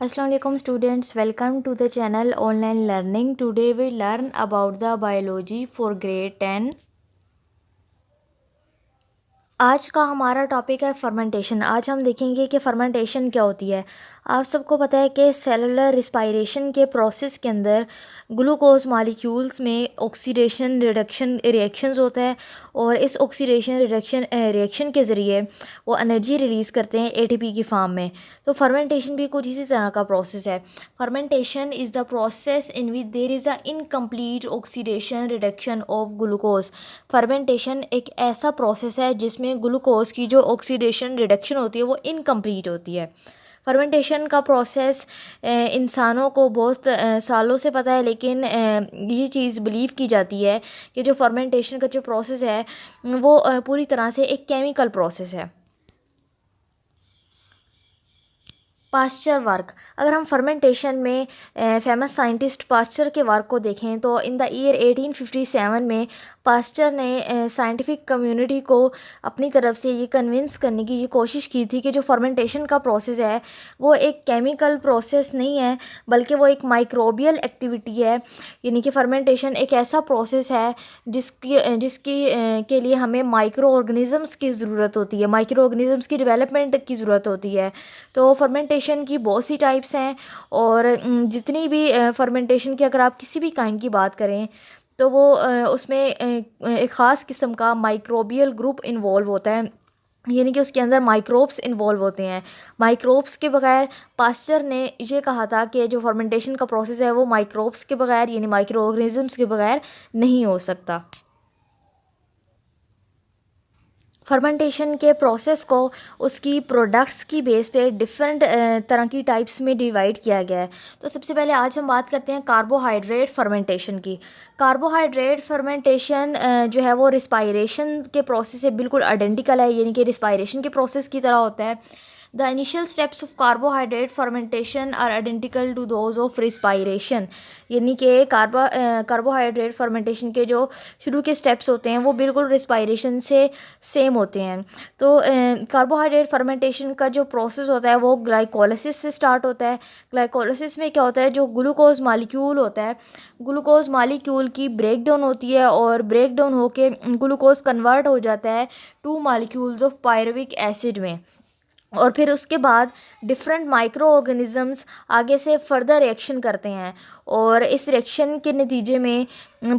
Assalamualaikum students, welcome to the channel Online Learning. Today we learn about the biology for grade 10. आज का हमारा topic है fermentation. आज हम देखेंगे कि फर्मेंटेशन क्या होती है। आप सबको पता है कि सेलुलर रिस्पायरेशन के प्रोसेस के अंदर ग्लूकोज मॉलिक्यूल्स में ऑक्सीडेशन रिडक्शन रिएक्शंस होता है और इस ऑक्सीडेशन रिएक्शन के ज़रिए वो एनर्जी रिलीज़ करते हैं एटीपी की फॉर्म में। तो फर्मेंटेशन भी कुछ इसी तरह का प्रोसेस है। Fermentation is the process in which there is a incomplete oxidation reduction of glucose. Fermentation एक ऐसा प्रोसेस है जिसमें ग्लूकोज की जो ऑक्सीडेशन रिडक्शन होती है वो इनकम्प्लीट होती है। फर्मेंटेशन का प्रोसेस इंसानों को बहुत सालों से पता है, लेकिन ये चीज़ बिलीव की जाती है कि जो फर्मेंटेशन का जो प्रोसेस है वो पूरी तरह से एक केमिकल प्रोसेस है। Pasteur work. अगर हम फर्मेंटेशन में फेमस साइंटिस्ट पास्चर के वर्क को देखें तो इन द ईयर 1857 में पास्चर ने साइंटिफिक कम्युनिटी को अपनी तरफ से ये कन्विंस करने की ये कोशिश की थी कि जो फर्मेंटेशन का प्रोसेस है वो एक केमिकल प्रोसेस नहीं है, बल्कि वो एक माइक्रोबियल एक्टिविटी है। यानी कि फर्मेंटेशन एक ऐसा प्रोसेस है जिसकी के लिए हमें माइक्रो ऑर्गेनिज़म्स की ज़रूरत होती है, माइक्रो ऑर्गेनिज़म्स की डेवलपमेंट की ज़रूरत होती है। तो फर्मेंटेशन की बहुत सी टाइप्स हैं और जितनी भी फर्मेंटेशन की अगर आप किसी भी काइंड की बात करें तो वो उसमें एक ख़ास किस्म का माइक्रोबियल ग्रुप इन्वॉल्व होता है, यानी कि उसके अंदर माइक्रोब्स इन्वॉल्व होते हैं। माइक्रोब्स के बगैर पास्चर ने ये कहा था कि जो फर्मेंटेशन का प्रोसेस है वो माइक्रोब्स के बगैर यानी माइक्रो ऑर्गेनिज़म्स के बगैर नहीं हो सकता। फर्मेंटेशन के प्रोसेस को उसकी प्रोडक्ट्स की बेस पे डिफरेंट तरह की टाइप्स में डिवाइड किया गया है। तो सबसे पहले आज हम बात करते हैं कार्बोहाइड्रेट फर्मेंटेशन की। कार्बोहाइड्रेट फर्मेंटेशन जो है वो रिस्पायरेशन के प्रोसेस से बिल्कुल आइडेंटिकल है, यानी कि रिस्पायरेशन के प्रोसेस की तरह होता है। The initial steps of carbohydrate fermentation are identical to those of respiration. यानी कि कार्बोहाइड्रेट फर्मेंटेशन के जो शुरू के स्टेप्स होते हैं वो बिल्कुल रिस्पायरेशन से सेम होते हैं। तो कार्बोहाइड्रेट फर्मेंटेशन का जो प्रोसेस होता है वो ग्लाइकोलिसिस से स्टार्ट होता है। ग्लाइकोलिसिस में क्या होता है, जो ग्लूकोज मालिक्यूल होता है, ग्लूकोज मालिक्यूल की ब्रेक डाउन होती है और ब्रेक डाउन होके ग्लूकोज कन्वर्ट हो जाता है two molecules of pyruvic acid में। और फिर उसके बाद डिफरेंट माइक्रो ऑर्गेनिज़म्स आगे से फर्दर रिएक्शन करते हैं और इस रिएक्शन के नतीजे में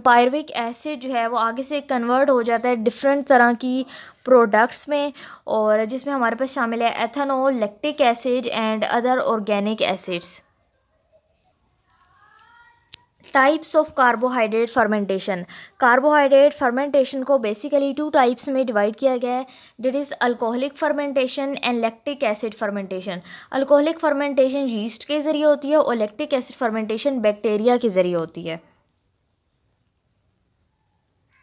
पायरुविक एसिड जो है वो आगे से कन्वर्ट हो जाता है डिफरेंट तरह की प्रोडक्ट्स में, और जिसमें हमारे पास शामिल है ethanol, lactic acid and other organic acids. Types of carbohydrate fermentation. Carbohydrate fermentation को बेसिकली टू टाइप्स में डिवाइड किया गया है, that is alcoholic fermentation and lactic acid fermentation. Alcoholic fermentation yeast के ज़रिए होती है और लैक्टिक एसिड फर्मेंटेशन बैक्टीरिया के ज़रिए होती है।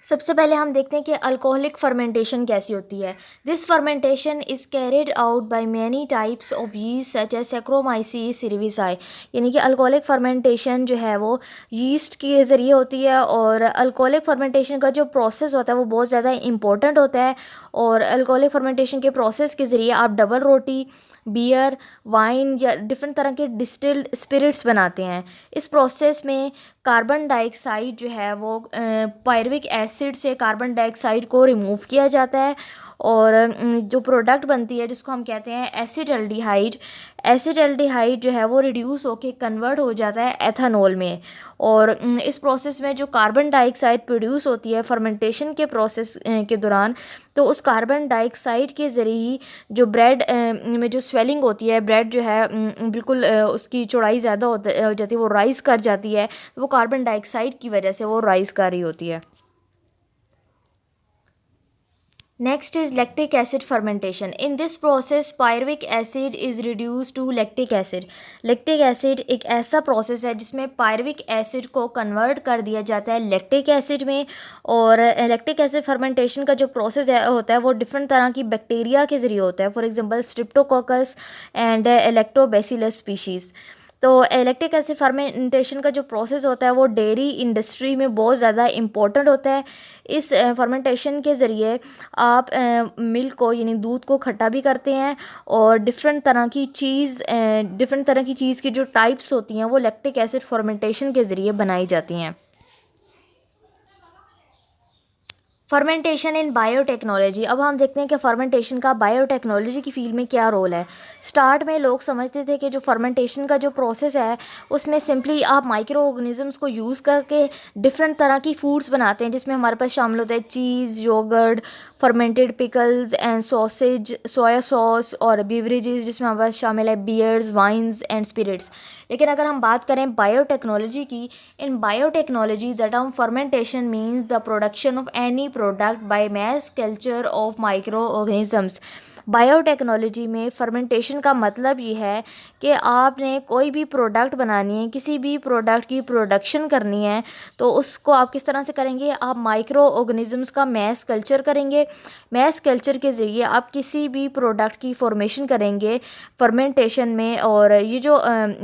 सबसे पहले हम देखते हैं कि अल्कोहलिक फर्मेंटेशन कैसी होती है। This fermentation is carried out by many types of yeast such as Saccharomyces cerevisiae. यानी कि अल्कोहलिक फर्मेंटेशन जो है वो यीस्ट के ज़रिए होती है और अल्कोहलिक फर्मेंटेशन का जो प्रोसेस होता है वो बहुत ज़्यादा इंपॉर्टेंट होता है। और अल्कोहलिक फर्मेंटेशन के प्रोसेस के ज़रिए आप डबल रोटी, बियर, वाइन या डिफरेंट तरह के डिस्टिल्ड स्पिरिट्स बनाते हैं। इस प्रोसेस में कार्बन डाइऑक्साइड जो है वो पायरुविक एसिड से कार्बन डाइऑक्साइड को रिमूव किया जाता है और जो प्रोडक्ट बनती है जिसको हम कहते हैं एसिडल्डिहाइड, एसिडल्डिहाइड जो है वो रिड्यूस होके कन्वर्ट हो जाता है एथेनॉल में। और इस प्रोसेस में जो कार्बन डाइऑक्साइड प्रोड्यूस होती है फर्मेंटेशन के प्रोसेस के दौरान, तो उस कार्बन डाइऑक्साइड के ज़रिए ही जो ब्रेड में जो स्वेलिंग होती है, ब्रेड जो है बिल्कुल उसकी चौड़ाई ज़्यादा हो जाती है, वो राइज़ कर जाती है, वो कार्बन डाइऑक्साइड की वजह से वो राइज़ कर रही होती है। Next is lactic acid fermentation. In this process, pyruvic acid is reduced to lactic acid. Lactic acid एक ऐसा प्रोसेस है जिसमें पायरुविक एसिड को कन्वर्ट कर दिया जाता है लैक्टिक एसिड में। और लैक्टिक एसिड फर्मेंटेशन का जो प्रोसेस होता है वो डिफरेंट तरह की बैक्टीरिया के ज़रिए होता है, for example Streptococcus and Lactobacillus species. तो लैक्टिक एसिड फर्मेंटेशन का जो प्रोसेस होता है वो डेयरी इंडस्ट्री में बहुत ज़्यादा इम्पोर्टेंट होता है। इस फर्मेंटेशन के ज़रिए आप मिल्क को यानी दूध को खट्टा भी करते हैं और डिफरेंट तरह की चीज़ की जो टाइप्स होती हैं वो लैक्टिक एसिड फर्मेंटेशन के ज़रिए बनाई जाती हैं। फर्मेंटेशन इन बायोटेक्नोलॉजी। अब हम देखते हैं कि फर्मेंटेशन का बायोटेक्नोलॉजी की फील्ड में क्या रोल है। स्टार्ट में लोग समझते थे कि जो फर्मेंटेशन का जो प्रोसेस है उसमें सिंपली आप माइक्रो ऑर्गेनिजम्स को यूज़ करके डिफरेंट तरह की फूड्स बनाते हैं, जिसमें हमारे पास शामिल होता है cheese, yoghurt, fermented pickles and sausage, soya sauce और बेवरेजेस जिसमें हमारे पास शामिल है बियर्स, वाइन्स एंड स्पिरिट्स। लेकिन अगर हम बात करें बायोटेक्नोलॉजी की, इन biotechnology the term fermentation means the production of any product by mass culture of micro organisms. Biotechnology में फर्मेंटेशन का मतलब ये है कि आपने कोई भी प्रोडक्ट बनानी है, किसी भी प्रोडक्ट की प्रोडक्शन करनी है, तो उसको आप किस तरह से करेंगे, आप माइक्रो ऑर्गेनिजम्स का मैस कल्चर करेंगे। मैस कल्चर के ज़रिए आप किसी भी प्रोडक्ट की फॉर्मेशन करेंगे फर्मेंटेशन में। और ये जो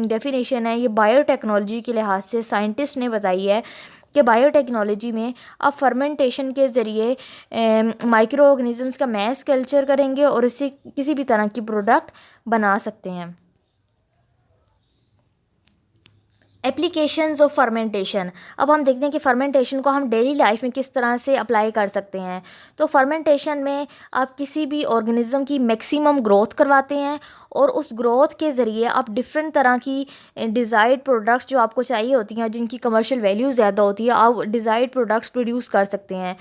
डेफिनेशन है ये बायोटेक्नोलॉजी के लिहाज से साइंटिस्ट ने बताई है कि बायोटेक्नोलॉजी में आप फर्मेंटेशन के ज़रिए माइक्रो ऑर्गेनिजम्स का मैस कल्चर करेंगे और इससे किसी भी तरह की प्रोडक्ट बना सकते हैं। Applications of fermentation. अब हम देखते हैं कि फर्मेंटेशन को हम डेली लाइफ में किस तरह से अप्लाई कर सकते हैं। तो फर्मेंटेशन में आप किसी भी ऑर्गेनिज्म की मैक्सिमम ग्रोथ करवाते हैं और उस ग्रोथ के ज़रिए आप डिफरेंट तरह की डिज़ायर्ड प्रोडक्ट्स जो आपको चाहिए होती हैं, जिनकी कमर्शियल वैल्यू ज़्यादा होती है, आप डिज़ायर्ड प्रोडक्ट्स प्रोड्यूस कर सकते हैं।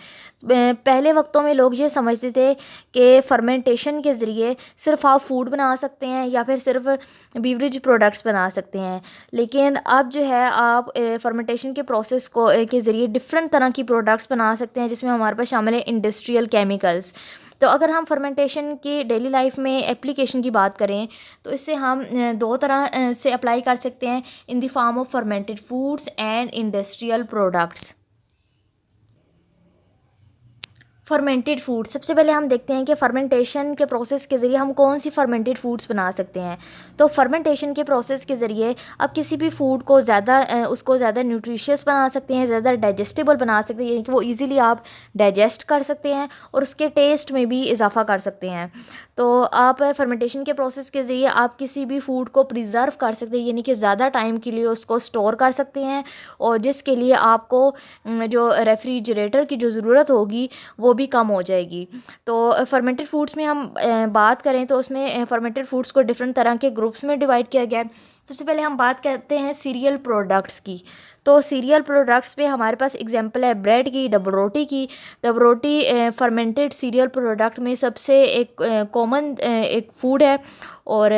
पहले वक्तों में लोग ये समझते थे कि फर्मेंटेशन के ज़रिए सिर्फ आप फूड बना सकते हैं या फिर सिर्फ बीवरेज प्रोडक्ट्स बना सकते हैं, लेकिन अब जो है आप फर्मेंटेशन के प्रोसेस को के ज़रिए डिफरेंट तरह की प्रोडक्ट्स बना सकते हैं, जिसमें हमारे पास शामिल है इंडस्ट्रियल केमिकल्स। तो अगर हम फर्मेंटेशन की डेली लाइफ में एप्लीकेशन की बात करें तो इससे हम दो तरह से अप्लाई कर सकते हैं, in the form of fermented foods and industrial products. Fermented food, सबसे पहले हम देखते हैं कि फर्मेंटेशन के प्रोसेस के ज़रिए हम कौन सी फर्मेंटेड फूड्स बना सकते हैं। तो फर्मेंटेशन के प्रोसेस के ज़रिए आप किसी भी फूड को उसको ज़्यादा न्यूट्रिशियस बना सकते हैं, ज़्यादा डाइजेस्टेबल बना सकते हैं, यानी कि वो इजीली आप डाइजेस्ट कर सकते हैं और उसके टेस्ट में भी इजाफा कर सकते हैं। तो आप फर्मेंटेशन के प्रोसेस के ज़रिए आप किसी भी फूड को प्रिजर्व कर सकते हैं, यानी कि ज़्यादा टाइम के लिए उसको स्टोर कर सकते हैं, और जिसके लिए आपको जो रेफ्रिजरेटर की जो ज़रूरत होगी वो भी कम हो जाएगी। तो फर्मेंटेड फूड्स में हम बात करें तो उसमें फर्मेंटेड फूड्स को डिफरेंट तरह के ग्रुप्स में डिवाइड किया गया है। सबसे पहले हम बात करते हैं सीरियल प्रोडक्ट्स की। तो सीरियल प्रोडक्ट्स में हमारे पास एग्जांपल है ब्रेड की, डबल रोटी की। डबल रोटी फर्मेंटेड सीरियल प्रोडक्ट में सबसे एक कॉमन एक फूड है। और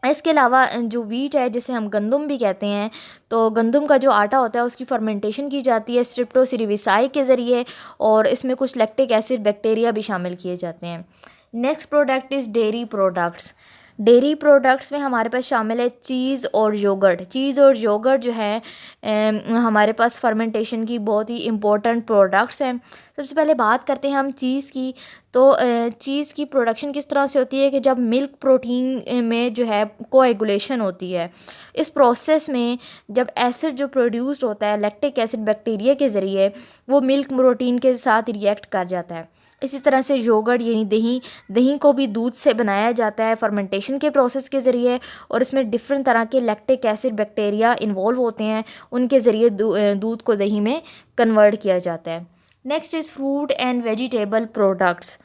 इसके अलावा जो वीट है जिसे हम गंदम भी कहते हैं, तो गंदम का जो आटा होता है उसकी फर्मेंटेशन की जाती है स्ट्रिप्टोसिरिविसाई के ज़रिए, और इसमें कुछ लैक्टिक एसिड बैक्टीरिया भी शामिल किए जाते हैं। Next product is dairy products. Dairy products में हमारे पास शामिल है चीज़ और योगर्ट। चीज़ और योगर्ट जो है हमारे पास फर्मेंटेशन की बहुत ही इम्पोर्टेंट प्रोडक्ट्स हैं। सबसे पहले बात करते हैं हम चीज़ की। तो चीज़ की प्रोडक्शन किस तरह से होती है कि जब मिल्क प्रोटीन में जो है कोएगुलेशन होती है, इस प्रोसेस में जब एसिड जो प्रोड्यूस्ड होता है लैक्टिक एसिड बैक्टीरिया के ज़रिए, वो मिल्क प्रोटीन के साथ रिएक्ट कर जाता है। इसी तरह से योगर्ट यानी दही, दही को भी दूध से बनाया जाता है फर्मेंटेशन के प्रोसेस के ज़रिए, और इसमें डिफरेंट तरह के लैक्टिक एसिड बैक्टीरिया इन्वॉल्व होते हैं, उनके ज़रिए दूध को दही में कन्वर्ट किया जाता है। Next is fruit and vegetable products.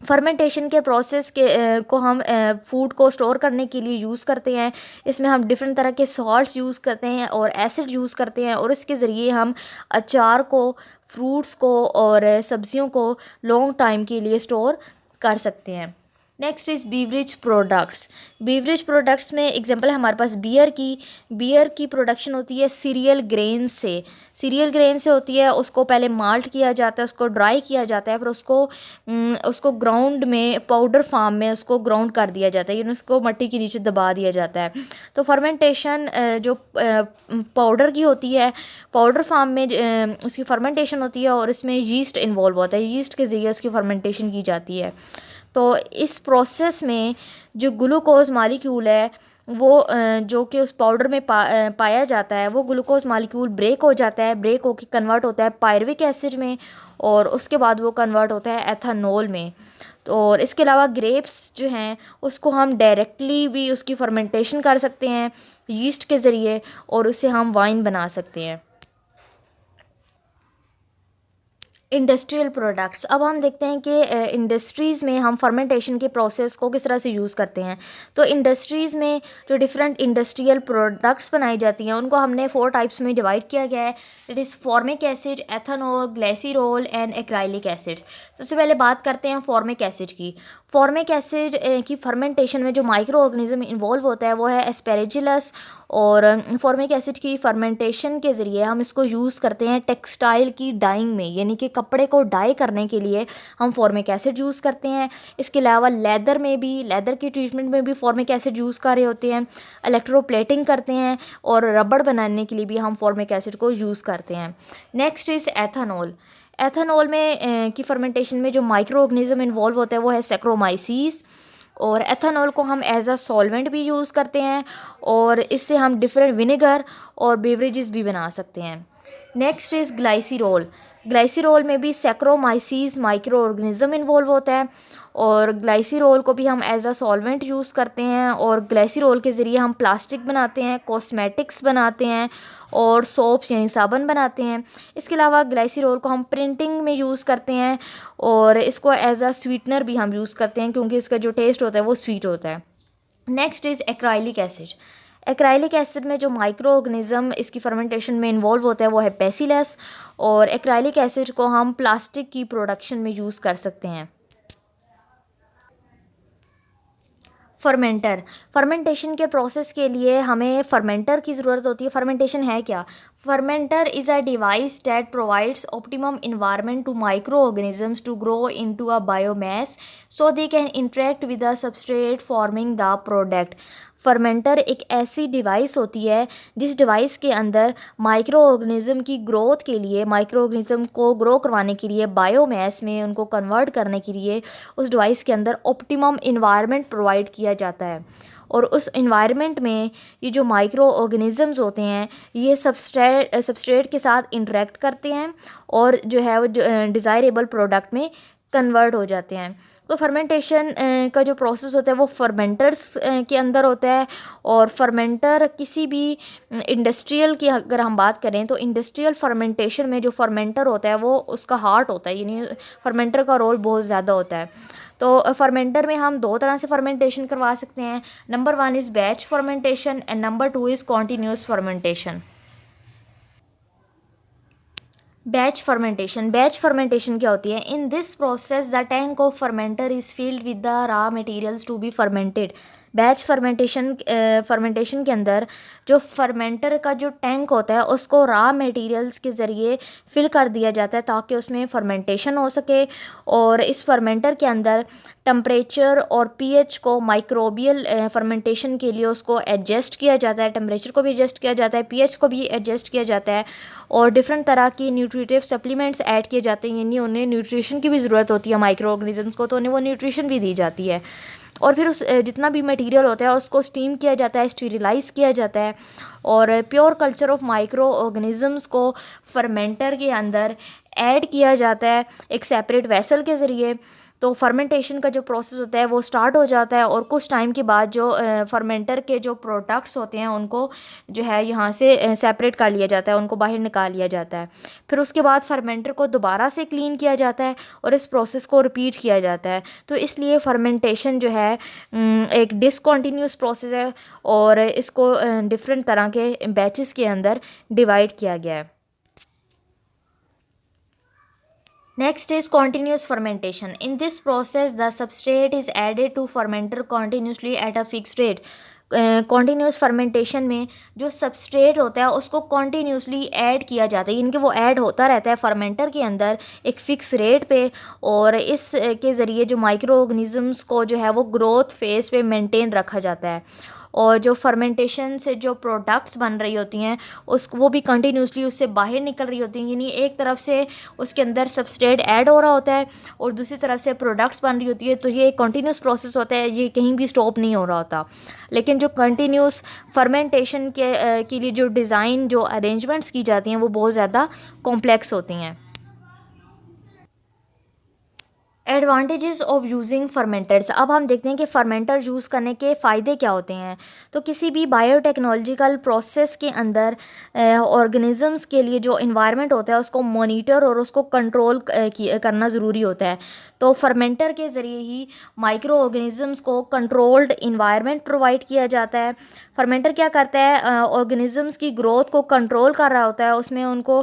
Fermentation के प्रोसेस को हम फूड को स्टोर करने के लिए यूज़ करते हैं। इसमें हम डिफरेंट तरह के सॉल्ट्स यूज़ करते हैं और एसिड यूज़ करते हैं, और इसके ज़रिए हम अचार को, फ्रूट्स को और सब्जियों को लॉन्ग टाइम के लिए स्टोर कर सकते हैं। Next is beverage products. Beverage products में एग्जांपल है हमारे पास बियर की। बियर की प्रोडक्शन होती है सीरियल ग्रेन से। सीरियल ग्रेन से होती है, उसको पहले माल्ट किया जाता है, उसको ड्राई किया जाता है, फिर उसको ग्राउंड में पाउडर फॉर्म में उसको ग्राउंड कर दिया जाता है, यानी उसको मिट्टी के नीचे दबा दिया जाता है। तो फर्मेंटेशन जो पाउडर की होती है, पाउडर फॉर्म में उसकी फर्मेंटेशन होती है, और इसमें यीस्ट इन्वॉल्व होता है। यीस्ट के ज़रिए उसकी फर्मेंटेशन की जाती है। तो इस प्रोसेस में जो ग्लूकोज मालिक्यूल है वो जो कि उस पाउडर में पाया जाता है, वो ग्लूकोज मालिक्यूल ब्रेक हो जाता है, ब्रेक होकर कन्वर्ट होता है पायरुविक एसिड में, और उसके बाद वो कन्वर्ट होता है एथानॉल में। तो और इसके अलावा ग्रेप्स जो हैं उसको हम डायरेक्टली भी उसकी फर्मेंटेशन कर सकते हैं यीस्ट के ज़रिए, और उससे हम वाइन बना सकते हैं। इंडस्ट्रियल प्रोडक्ट्स, अब हम देखते हैं कि इंडस्ट्रीज़ में हम फर्मेंटेशन के प्रोसेस को किस तरह से यूज़ करते हैं। तो इंडस्ट्रीज़ में जो डिफरेंट इंडस्ट्रियल प्रोडक्ट्स बनाई जाती हैं उनको हमने 4 टाइप्स में डिवाइड किया गया है। It is formic acid, ethanol, glycerol and acrylic acid. सबसे पहले बात करते हैं फॉर्मिक एसिड की। फॉर्मिक एसिड की फर्मेंटेशन में जो माइक्रो ऑर्गेनिज्म इन्वॉल्व होता है वो है एस्पेरेजिलस, और फॉर्मिक एसिड की फर्मेंटेशन के ज़रिए हम इसको यूज़ करते हैं टेक्सटाइल की डाइंग में, यानी कि कपड़े को डाई करने के लिए हम फॉर्मिक एसिड यूज़ करते हैं। इसके अलावा लेदर में भी, लेदर की ट्रीटमेंट में भी फॉर्मिक एसिड यूज़ कर रहे होते हैं। इलेक्ट्रोप्लेटिंग करते हैं, और रबड़ बनाने के लिए भी हम फॉर्मिक एसिड को यूज़ करते हैं। Next is ethanol. एथेनॉल में की फर्मेंटेशन में जो माइक्रो ऑर्गेनिज्म इन्वॉल्व होता है वो है सैक्रोमाइसीस, और एथेनॉल को हम एज अ सॉल्वेंट भी यूज़ करते हैं, और इससे हम डिफरेंट विनेगर और बेवरेजेस भी बना सकते हैं। Next is glycerol. ग्लाइसिरोल में भी सैक्रोमाइसीस माइक्रो ऑर्गेनिज्म इन्वॉल्व होता है, और ग्लाइसिरोल को भी हम एज अ सॉल्वेंट यूज़ करते हैं, और ग्लाइसिरोल के ज़रिए हम प्लास्टिक बनाते हैं, कॉस्मेटिक्स बनाते हैं, और सोप्स यानी साबुन बनाते हैं। इसके अलावा ग्लाइसिरोल को हम प्रिंटिंग में यूज़ करते हैं, और इसको एज अ स्वीटनर भी हम यूज़ करते हैं क्योंकि इसका जो टेस्ट होता है वो स्वीट होता है। Next is acrylic acid. Acrylic acid में जो माइक्रो ऑर्गेनिज्म इसकी फर्मेंटेशन में इन्वॉल्व होता है वो है बेसिलस, और एक्राइलिक एसिड को हम प्लास्टिक की प्रोडक्शन में यूज़ कर सकते हैं। फर्मेंटर, फर्मेंटेशन के प्रोसेस के लिए हमें फर्मेंटर की ज़रूरत होती है। फर्मेंटेशन है क्या? Fermenter is a device that provides optimum environment to micro organisms to grow into a biomass so they can interact with the substrate forming the product. Fermenter एक ऐसी डिवाइस होती है जिस डिवाइस के अंदर माइक्रो ऑर्गेनिज्म की growth के लिए, माइक्रो ऑर्गेनिज्म को ग्रो करवाने के लिए, बायोमास में उनको कन्वर्ट करने के लिए उस डिवाइस के अंदर ऑप्टिमम इन्वायरमेंट प्रोवाइड किया जाता है। और उस इन्वायरमेंट में ये जो माइक्रो ऑर्गेनिजम्स होते हैं ये सबस्ट्रेट के साथ इंटरेक्ट करते हैं, और जो है वो डिज़ायरेबल प्रोडक्ट में कन्वर्ट हो जाते हैं। तो फर्मेंटेशन का जो प्रोसेस होता है वो फर्मेंटर्स के अंदर होता है, और फर्मेंटर किसी भी इंडस्ट्रियल की अगर हम बात करें तो इंडस्ट्रियल फर्मेंटेशन में जो फर्मेंटर होता है वो उसका हार्ट होता है, यानी फर्मेंटर का रोल बहुत ज़्यादा होता है। तो फर्मेंटर में हम 2 तरह से फर्मेंटेशन करवा सकते हैं। Number 1 is batch fermentation and number 2 is continuous fermentation. Batch fermentation क्या होती है? In this process the tank of fermenter is filled with the raw materials to be fermented. Batch fermentation के अंदर जो फर्मेंटर का जो टैंक होता है उसको रॉ मटेरियल्स के ज़रिए फिल कर दिया जाता है ताकि उसमें फर्मेंटेशन हो सके, और इस फर्मेंटर के अंदर टम्परेचर और पीएच को माइक्रोबियल फर्मेंटेशन के लिए उसको एडजस्ट किया जाता है, टेम्परेचर को भी एडजस्ट किया जाता है, पीएच को भी एडजस्ट किया जाता है, और डिफरेंट तरह की न्यूट्रिटिव सप्लीमेंट्स ऐड किए जाते हैं, यानी उन्हें न्यूट्रिशन की भी ज़रूरत होती है माइक्रो ऑर्गेनिजम्स को, तो उन्हें वो न्यूट्रिशन भी दी जाती है। और फिर उस जितना भी मटेरियल होता है उसको स्टीम किया जाता है, स्टीरिलाइज़ किया जाता है, और pure culture of micro organisms को फर्मेंटर के अंदर ऐड किया जाता है एक सेपरेट वेसल के ज़रिए। तो फर्मेंटेशन का जो प्रोसेस होता है वो स्टार्ट हो जाता है, और कुछ टाइम के बाद जो फर्मेंटर के जो प्रोडक्ट्स होते हैं उनको जो है यहाँ से सेपरेट कर लिया जाता है, उनको बाहर निकाल लिया जाता है। फिर उसके बाद फर्मेंटर को दोबारा से क्लीन किया जाता है, और इस प्रोसेस को रिपीट किया जाता है। तो इसलिए फर्मेंटेशन जो है एक डिसकंटिन्यूस प्रोसेस है, और इसको डिफरेंट तरह के बैचेस के अंदर डिवाइड किया गया है। Next is continuous fermentation. In this process, the substrate is added to fermenter continuously at a fixed rate. Continuous fermentation में जो सबस्ट्रेट होता है उसको कॉन्टीन्यूसली ऐड किया जाता है, यानी कि वो ऐड होता रहता है फर्मेंटर के अंदर एक फ़िक्स रेट पे, और इस के ज़रिए जो माइक्रो ऑर्गेनिजम्स को जो है वो ग्रोथ फेज़ पे मेंटेन रखा जाता है, और जो फर्मेंटेशन से जो प्रोडक्ट्स बन रही होती हैं उस वो भी कंटिन्यूसली उससे बाहर निकल रही होती हैं, यानी एक तरफ से उसके अंदर सबस्ट्रेट ऐड हो रहा होता है और दूसरी तरफ से प्रोडक्ट्स बन रही होती है। तो ये एक कंटिन्यूस प्रोसेस होता है, ये कहीं भी स्टॉप नहीं हो रहा होता। लेकिन लेकिन जो कंटिन्यूस फर्मेंटेशन के लिए जो डिज़ाइन जो अरेंजमेंट्स की जाती हैं वो बहुत ज़्यादा कॉम्प्लेक्स होती हैं। Advantages of using fermenters. अब हम देखते हैं कि फर्मेंटर यूज़ करने के फ़ायदे क्या होते हैं। तो किसी भी बायोटेक्नोलॉजिकल प्रोसेस के अंदर ऑर्गेनिजम्स के लिए जो इन्वायरमेंट होता है उसको मॉनिटर और उसको कंट्रोल करना ज़रूरी होता है। तो फर्मेंटर के ज़रिए ही माइक्रो ऑर्गेनिजम्स को कंट्रोल्ड इन्वायरमेंट प्रोवाइड किया जाता है। फर्मेंटर क्या करता है, ऑर्गेनिजम्स की ग्रोथ को कंट्रोल कर रहा होता है, उसमें उनको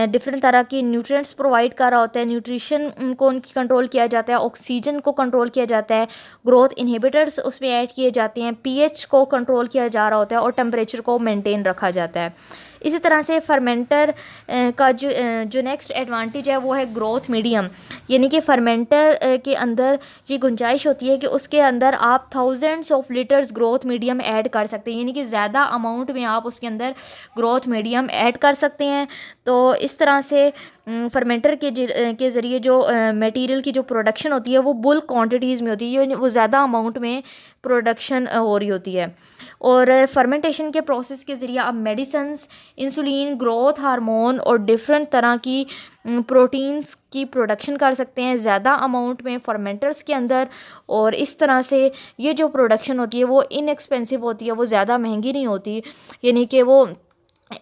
डिफरेंट तरह की न्यूट्रिएंट्स प्रोवाइड कर रहा होता है, न्यूट्रिशन उनको उनकी कंट्रोल किया जाता है, ऑक्सीजन को कंट्रोल किया जाता है, ग्रोथ इनहिबिटर्स उसमें ऐड किए जाते हैं, पीएच को कंट्रोल किया जा रहा होता है और टेम्परेचर को मेंटेन रखा जाता है। इसी तरह से फर्मेंटर का जो नेक्स्ट एडवांटेज है वो है ग्रोथ मीडियम। यानी कि फर्मेंटर के अंदर ये गुंजाइश होती है कि उसके अंदर आप thousands of litres growth medium add कर सकते हैं, यानी कि ज़्यादा अमाउंट में आप उसके अंदर ग्रोथ मीडियम ऐड कर सकते हैं। तो इस तरह से फर्मेंटर के ज़रिए जो मटेरियल की जो प्रोडक्शन होती है वो बुल्क क्वांटिटीज़ में होती है, वो ज़्यादा अमाउंट में प्रोडक्शन हो रही होती है। और फर्मेंटेशन के प्रोसेस के ज़रिए आप मेडिसिन्स, इंसुलिन, ग्रोथ हार्मोन और डिफरेंट तरह की प्रोटीन्स की प्रोडक्शन कर सकते हैं ज़्यादा अमाउंट में फर्मेंटर्स के अंदर। और इस तरह से ये जो प्रोडक्शन होती है वो इनएक्सपेंसिव होती है, वो ज़्यादा महंगी नहीं होती, यानी कि वो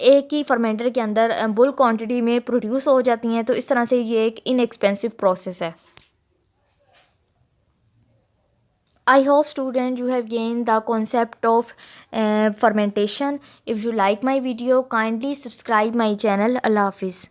एक ही फर्मेंटर के अंदर बुल्क क्वांटिटी में प्रोड्यूस हो जाती हैं। तो इस तरह से ये एक इनएक्सपेंसिव प्रोसेस है। I hope student you have gained the concept of fermentation. If you like my video, kindly subscribe my channel. Allah Hafiz.